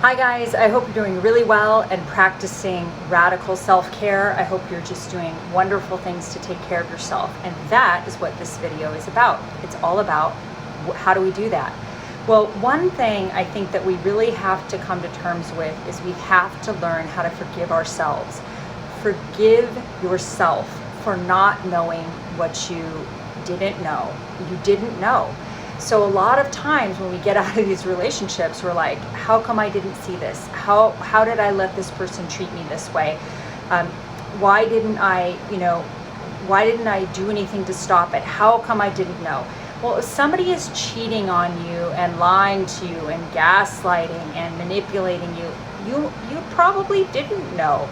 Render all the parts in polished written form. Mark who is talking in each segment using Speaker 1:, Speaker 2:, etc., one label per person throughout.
Speaker 1: Hi guys, I hope you're doing really well and practicing radical self-care. I hope you're just doing wonderful things to take care of yourself. And that is what this video is about. It's all about how do we do that? Well, one thing I think that we really have to come to terms with is we have to learn how to forgive ourselves. Forgive yourself for not knowing what you didn't know. You didn't know. So a lot of times when we get out of these relationships, we're like, how come I didn't see this? How did I let this person treat me this way? Why didn't I do anything to stop it? How come I didn't know? Well, if somebody is cheating on you and lying to you and gaslighting and manipulating you, you probably didn't know.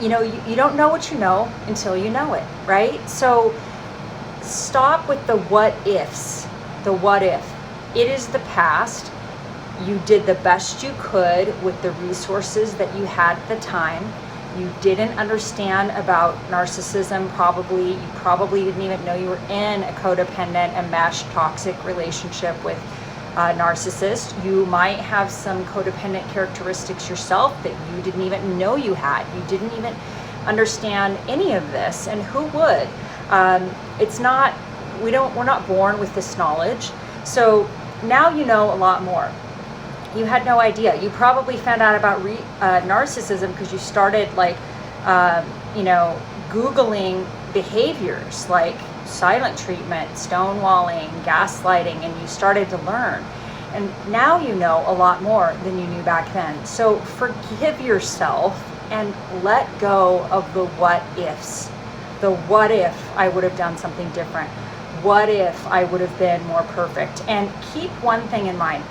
Speaker 1: You don't know what you know until you know it, right? So stop with the what ifs. The what if. It is the past. You did the best you could with the resources that you had at the time. You didn't understand about narcissism, probably. You probably didn't even know you were in a codependent, enmeshed, toxic relationship with a narcissist. You might have some codependent characteristics yourself that you didn't even know you had. You didn't even understand any of this, and who would? We're not born with this knowledge. So now you know a lot more. You had no idea. You probably found out about narcissism because you started Googling behaviors like silent treatment, stonewalling, gaslighting, and you started to learn. And now you know a lot more than you knew back then. So forgive yourself and let go of the what ifs. The what if I would have done something different? What if I would have been more perfect? And keep one thing in mind.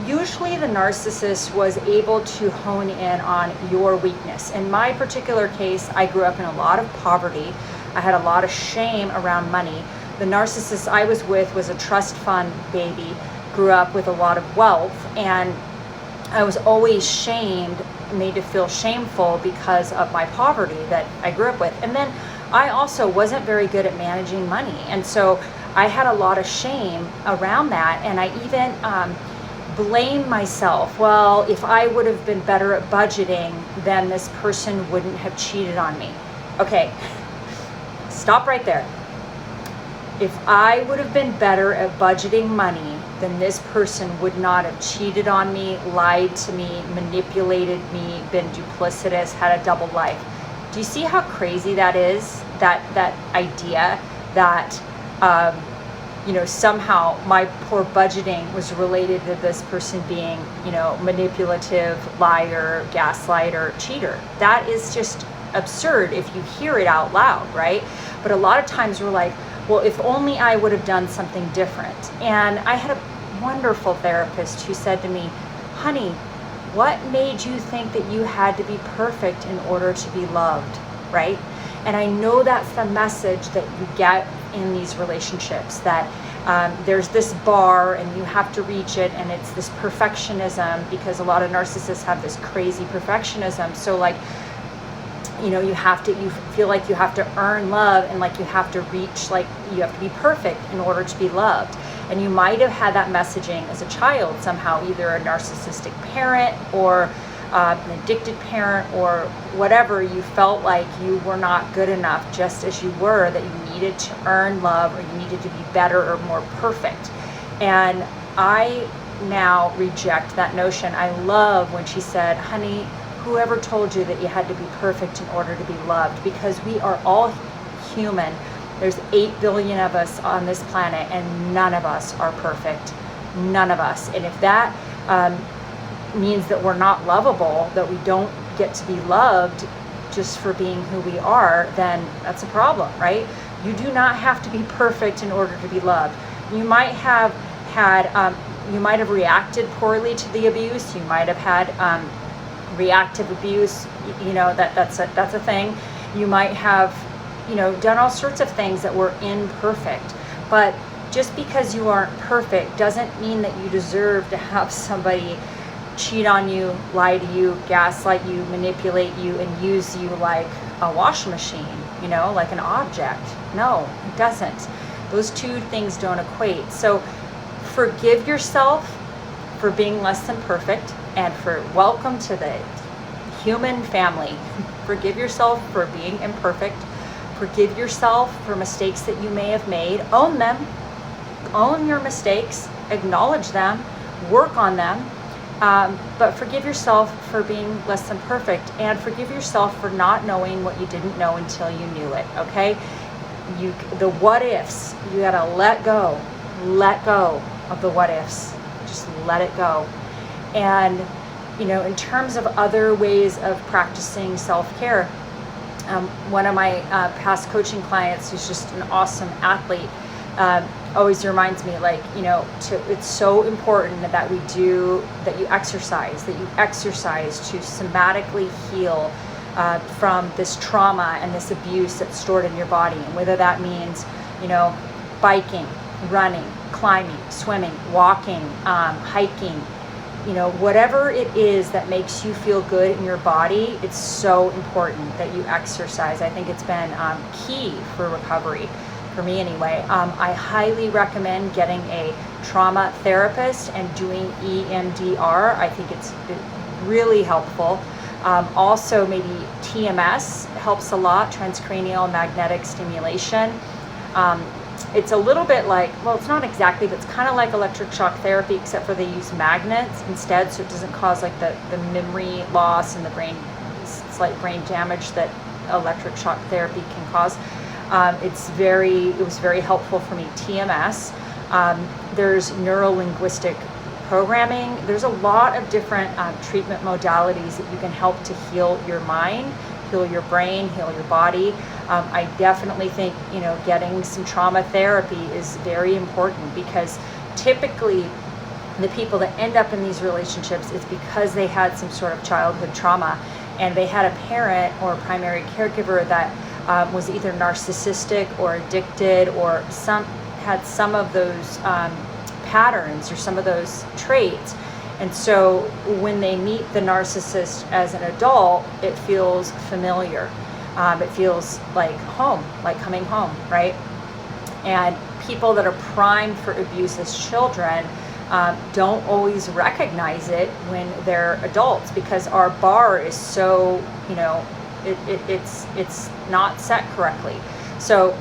Speaker 1: Usually the narcissist was able to hone in on your weakness. In my particular case, I grew up in a lot of poverty. I had a lot of shame around money. The narcissist I was with was a trust fund baby, grew up with a lot of wealth, and I was always made to feel shameful because of my poverty that I grew up with. And then I also wasn't very good at managing money. And so I had a lot of shame around that. And I even blamed myself. Well, if I would have been better at budgeting, then this person wouldn't have cheated on me. Okay, stop right there. If I would have been better at budgeting money, then this person would not have cheated on me, lied to me, manipulated me, been duplicitous, had a double life. Do you see how crazy that is? That idea that somehow my poor budgeting was related to this person being manipulative, liar, gaslighter, cheater. That is just absurd if you hear it out loud, right? But a lot of times we're like, well, if only I would have done something different. And I had a wonderful therapist who said to me, honey, what made you think that you had to be perfect in order to be loved, right? And I know that's the message that you get in these relationships, that there's this bar and you have to reach it, and it's this perfectionism, because a lot of narcissists have this crazy perfectionism. So you feel like you have to earn love, and like you have to reach, like you have to be perfect in order to be loved. And you might have had that messaging as a child somehow, either a narcissistic parent or an addicted parent or whatever. You felt like you were not good enough just as you were, that you needed to earn love, or you needed to be better or more perfect. And I now reject that notion. I love when she said, honey, whoever told you that you had to be perfect in order to be loved? Because we are all human. There's 8 billion of us on this planet, and none of us are perfect. None of us. And if that means that we're not lovable, that we don't get to be loved just for being who we are, then that's a problem, right? You do not have to be perfect in order to be loved. You might have reacted poorly to the abuse. You might have had reactive abuse. That's a thing. You might have done all sorts of things that were imperfect. But just because you aren't perfect doesn't mean that you deserve to have somebody cheat on you, lie to you, gaslight you, manipulate you, and use you like a washing machine, like an object. No, it doesn't. Those two things don't equate. So forgive yourself for being less than perfect, and for welcome to the human family. Forgive yourself for being imperfect. Forgive yourself for mistakes that you may have made. Own them. Own your mistakes. Acknowledge them. Work on them. But forgive yourself for being less than perfect, and forgive yourself for not knowing what you didn't know until you knew it, okay? The what ifs, you gotta let go of the what ifs. Just let it go. And, in terms of other ways of practicing self-care, one of my past coaching clients, who's just an awesome athlete, always reminds me, it's so important that you exercise to somatically heal from this trauma and this abuse that's stored in your body. And whether that means, biking, running, climbing, swimming, walking, hiking, whatever it is that makes you feel good in your body, it's so important that you exercise. I think it's been key for recovery, for me anyway. I highly recommend getting a trauma therapist and doing EMDR. I think it's really helpful. Also, maybe TMS helps a lot, transcranial magnetic stimulation. It's a little bit like, well, it's not exactly, but it's kind of like electric shock therapy, except for they use magnets instead, so it doesn't cause like the memory loss and the slight brain damage that electric shock therapy can cause. It was very helpful for me. TMS. There's neuro-linguistic programming. There's a lot of different treatment modalities that you can help to heal your mind, heal your brain, heal your body. I definitely think, getting some trauma therapy is very important, because typically the people that end up in these relationships, it's because they had some sort of childhood trauma, and they had a parent or a primary caregiver that was either narcissistic or addicted, or had some of those patterns or some of those traits. And so when they meet the narcissist as an adult, it feels familiar. It feels like home, like coming home, right? And people that are primed for abuse as children don't always recognize it when they're adults, because our bar is so, it's not set correctly. So,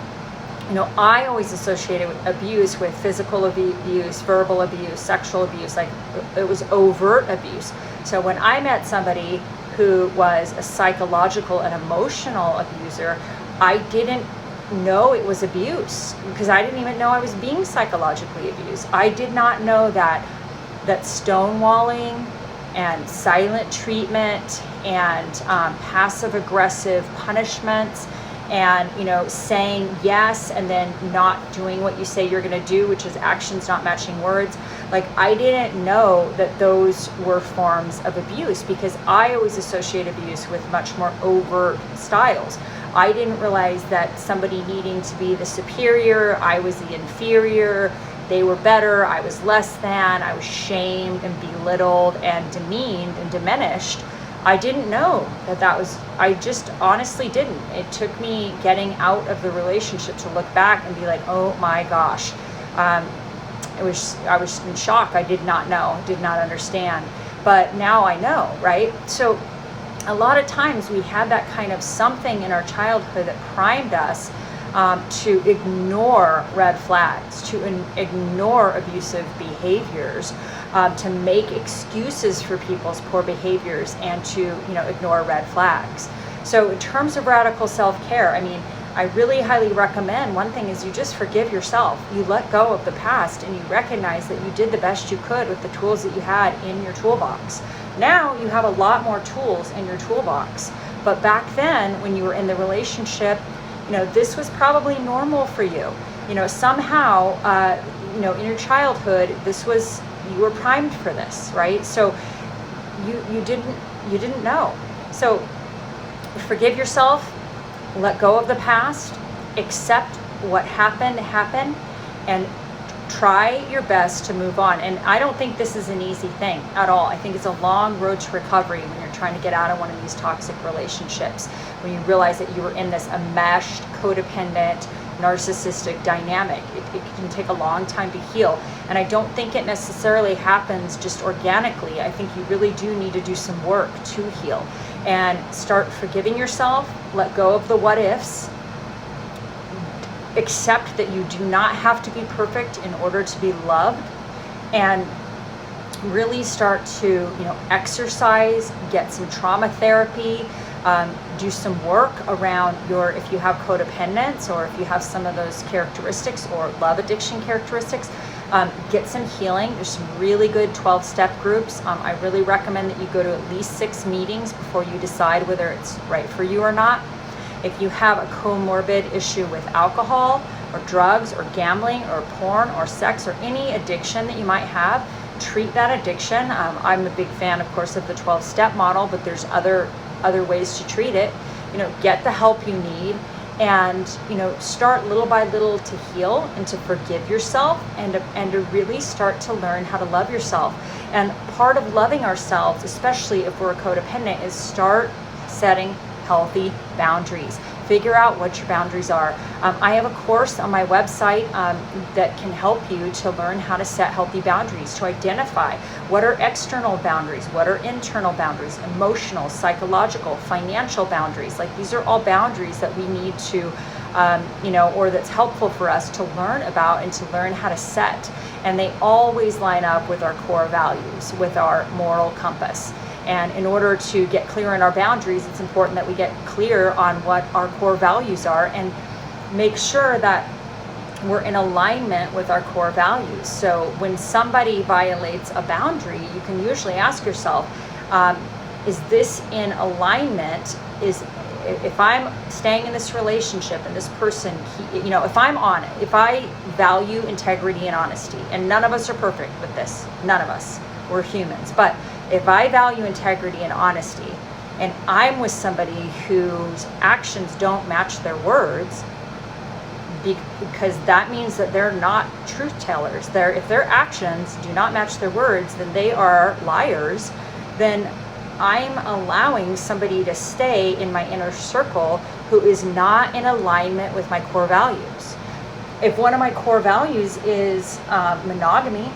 Speaker 1: I always associated with abuse with physical abuse, verbal abuse, sexual abuse, like it was overt abuse. So when I met somebody who was a psychological and emotional abuser, I didn't know it was abuse, because I didn't even know I was being psychologically abused. I did not know that stonewalling and silent treatment and passive aggressive punishments and saying yes and then not doing what you say you're going to do, which is actions not matching words. Like, I didn't know that those were forms of abuse, because I always associate abuse with much more overt styles. I didn't realize that somebody needing to be the superior, I was the inferior, they were better, I was less than, I was shamed and belittled and demeaned and diminished. I didn't know that was, I just honestly didn't. It took me getting out of the relationship to look back and be like, oh my gosh. I was in shock. I did not know, did not understand. But now I know, right? So a lot of times we had that kind of something in our childhood that primed us to ignore red flags, to ignore abusive behaviors, to make excuses for people's poor behaviors, and to ignore red flags. So in terms of radical self-care, I really highly recommend, one thing is you just forgive yourself. You let go of the past and you recognize that you did the best you could with the tools that you had in your toolbox. Now you have a lot more tools in your toolbox. But back then, when you were in the relationship, this was probably normal for you. Somehow, in your childhood, you were primed for this, right? So you didn't know. So forgive yourself, let go of the past, accept what happened, and try your best to move on. And I don't think this is an easy thing at all. I think it's a long road to recovery when you're trying to get out of one of these toxic relationships, when you realize that you were in this enmeshed, codependent narcissistic dynamic. It can take a long time to heal. And I don't think it necessarily happens just organically. I think you really do need to do some work to heal and start forgiving yourself, let go of the what ifs, accept that you do not have to be perfect in order to be loved, and really start to, exercise, get some trauma therapy, do some work around if you have codependence, or if you have some of those characteristics or love addiction characteristics, get some healing. There's some really good 12-step groups. I really recommend that you go to at least 6 meetings before you decide whether it's right for you or not. If you have a comorbid issue with alcohol or drugs or gambling or porn or sex or any addiction that you might have, treat that addiction. I'm a big fan, of course, of the 12-step model, but there's other ways to treat it. Get the help you need, and start little by little to heal and to forgive yourself, and to really start to learn how to love yourself. And part of loving ourselves, especially if we're codependent, is start setting healthy boundaries. Figure out what your boundaries are. I have a course on my website that can help you to learn how to set healthy boundaries, to identify what are external boundaries, what are internal boundaries, emotional, psychological, financial boundaries. Like, these are all boundaries that we need to, or that's helpful for us to learn about and to learn how to set. And they always line up with our core values, with our moral compass. And in order to get clear on our boundaries, it's important that we get clear on what our core values are and make sure that we're in alignment with our core values. So when somebody violates a boundary, you can usually ask yourself, is this in alignment? If I'm staying in this relationship and this person, if I'm on it, if I value integrity and honesty, and none of us are perfect with this, none of us, we're humans, but if I value integrity and honesty, and I'm with somebody whose actions don't match their words, because that means that they're not truth tellers. If their actions do not match their words, then they are liars. Then I'm allowing somebody to stay in my inner circle who is not in alignment with my core values. If one of my core values is monogamy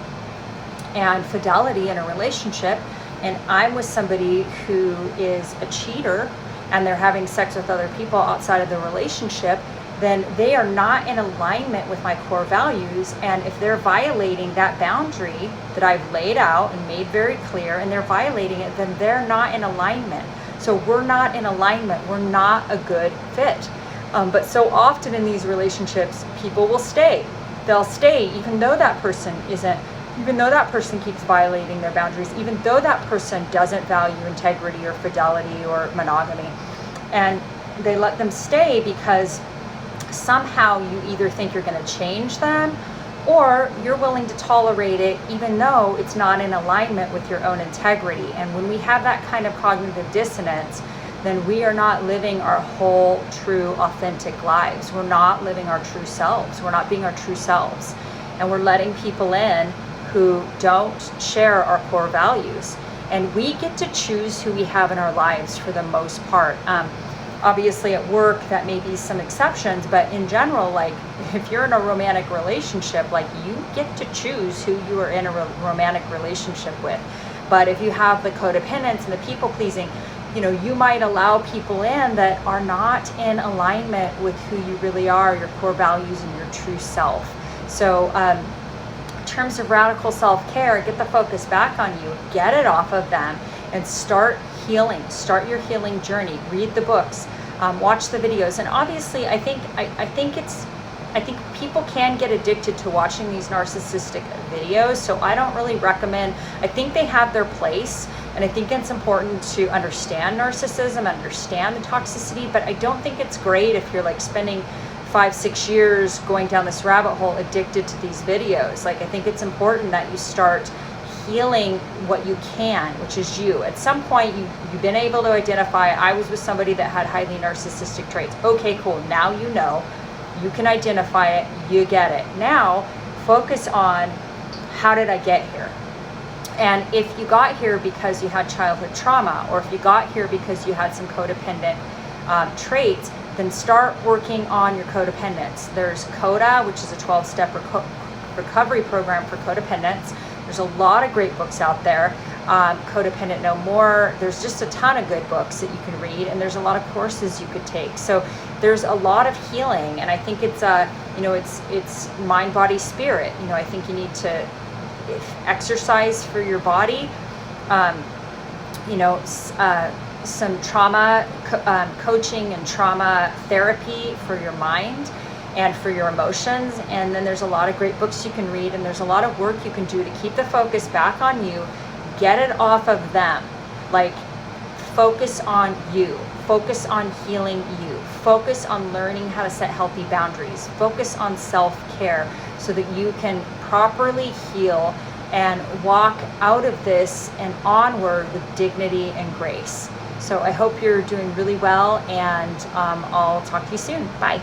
Speaker 1: and fidelity in a relationship, and I'm with somebody who is a cheater and they're having sex with other people outside of the relationship, then they are not in alignment with my core values. And if they're violating that boundary that I've laid out and made very clear, and they're violating it, then they're not in alignment. So we're not in alignment. We're not a good fit. But so often in these relationships, people will stay. They'll stay even though that person keeps violating their boundaries, even though that person doesn't value integrity or fidelity or monogamy. And they let them stay because somehow you either think you're going to change them, or you're willing to tolerate it even though it's not in alignment with your own integrity. And when we have that kind of cognitive dissonance, then we are not living our whole, true, authentic lives. We're not living our true selves. We're not being our true selves. And we're letting people in who don't share our core values. And we get to choose who we have in our lives for the most part. Obviously at work, that may be some exceptions, but in general, like if you're in a romantic relationship, like you get to choose who you are in a romantic relationship with. But if you have the codependence and the people pleasing, you might allow people in that are not in alignment with who you really are, your core values and your true self. So in terms of radical self-care, get the focus back on you, get it off of them, and start healing. Start your healing journey. Read the books, watch the videos. And obviously, I think people can get addicted to watching these narcissistic videos. So I don't really recommend. I think they have their place, and I think it's important to understand narcissism, understand the toxicity. But I don't think it's great if you're like spending 5-6 years going down this rabbit hole addicted to these videos. Like, I think it's important that you start healing what you can, which is you. At some point, you've been able to identify, I was with somebody that had highly narcissistic traits. Okay, cool. Now you know. You can identify it. You get it. Now, focus on, how did I get here? And if you got here because you had childhood trauma, or if you got here because you had some codependent traits, then start working on your codependence. There's CODA, which is a 12-step recovery program for codependence. There's a lot of great books out there. Codependent No More. There's just a ton of good books that you can read, and there's a lot of courses you could take. So there's a lot of healing, and I think it's it's mind, body, spirit. I think you need to exercise for your body. Some trauma coaching and trauma therapy for your mind and for your emotions. And then there's a lot of great books you can read, and there's a lot of work you can do to keep the focus back on you. Get it off of them. Like, focus on you. Focus on healing you. Focus on learning how to set healthy boundaries. Focus on self-care so that you can properly heal and walk out of this and onward with dignity and grace. So I hope you're doing really well, and I'll talk to you soon. Bye.